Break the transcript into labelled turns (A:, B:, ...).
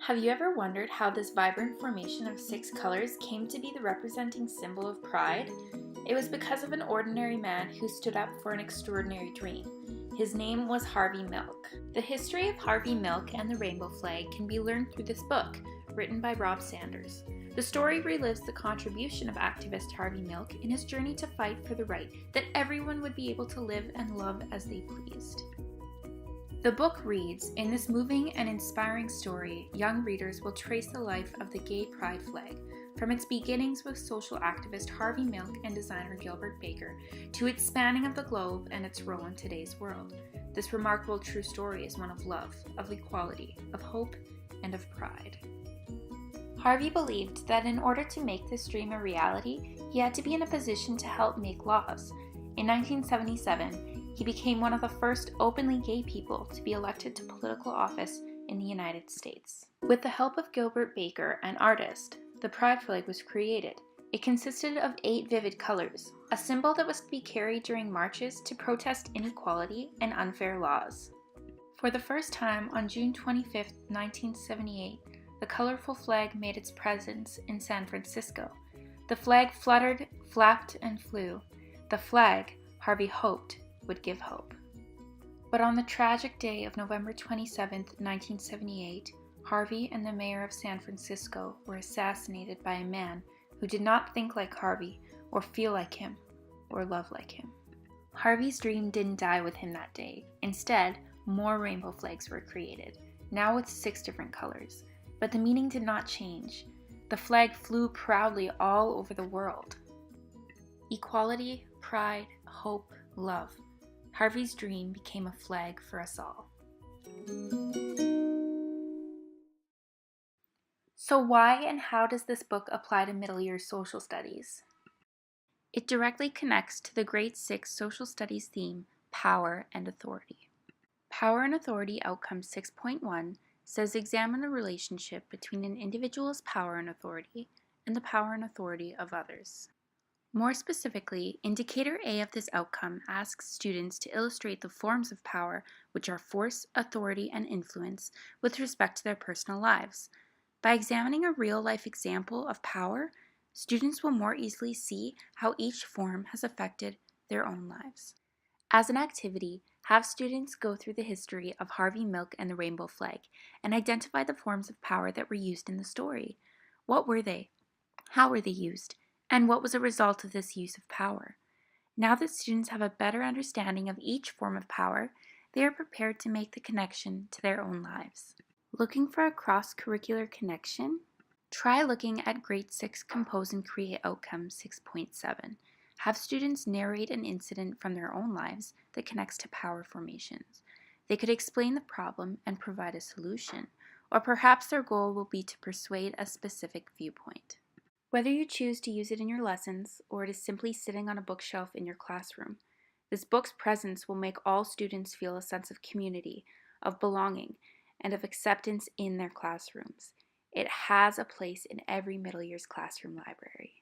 A: Have you ever wondered how this vibrant formation of 6 colors came to be the representing symbol of pride? It was because of an ordinary man who stood up for an extraordinary dream. His name was Harvey Milk. The history of Harvey Milk and the rainbow flag can be learned through this book, written by Rob Sanders. The story relives the contribution of activist Harvey Milk in his journey to fight for the right that everyone would be able to live and love as they pleased. The book reads, in this moving and inspiring story, young readers will trace the life of the gay pride flag, from its beginnings with social activist Harvey Milk and designer Gilbert Baker, to its spanning of the globe and its role in today's world. This remarkable true story is one of love, of equality, of hope, and of pride. Harvey believed that in order to make this dream a reality, he had to be in a position to help make laws. In 1977, he became one of the first openly gay people to be elected to political office in the United States. With the help of Gilbert Baker, an artist, the pride flag was created. It consisted of 8 vivid colors, a symbol that was to be carried during marches to protest inequality and unfair laws. For the first time on June 25, 1978, the colorful flag made its presence in San Francisco. The flag fluttered, flapped, and flew. The flag, Harvey hoped, would give hope. But on the tragic day of November 27, 1978, Harvey and the mayor of San Francisco were assassinated by a man who did not think like Harvey, or feel like him, or love like him. Harvey's dream didn't die with him that day. Instead, more rainbow flags were created, now with 6 different colors. But the meaning did not change. The flag flew proudly all over the world. Equality, pride, hope, love. Harvey's dream became a flag for us all. So why and how does this book apply to middle year social studies? It directly connects to the Grade 6 social studies theme, power and authority. Power and authority outcome 6.1 says examine the relationship between an individual's power and authority and the power and authority of others. More specifically, Indicator A of this outcome asks students to illustrate the forms of power, which are force, authority, and influence, with respect to their personal lives. By examining a real-life example of power, students will more easily see how each form has affected their own lives. As an activity, have students go through the history of Harvey Milk and the rainbow flag and identify the forms of power that were used in the story. What were they? How were they used? And what was a result of this use of power? Now that students have a better understanding of each form of power, they are prepared to make the connection to their own lives. Looking for a cross-curricular connection? Try looking at Grade 6 Compose and Create Outcome 6.7. Have students narrate an incident from their own lives that connects to power formations. They could explain the problem and provide a solution, or perhaps their goal will be to persuade a specific viewpoint. Whether you choose to use it in your lessons or it is simply sitting on a bookshelf in your classroom, this book's presence will make all students feel a sense of community, of belonging, and of acceptance in their classrooms. It has a place in every middle year's classroom library.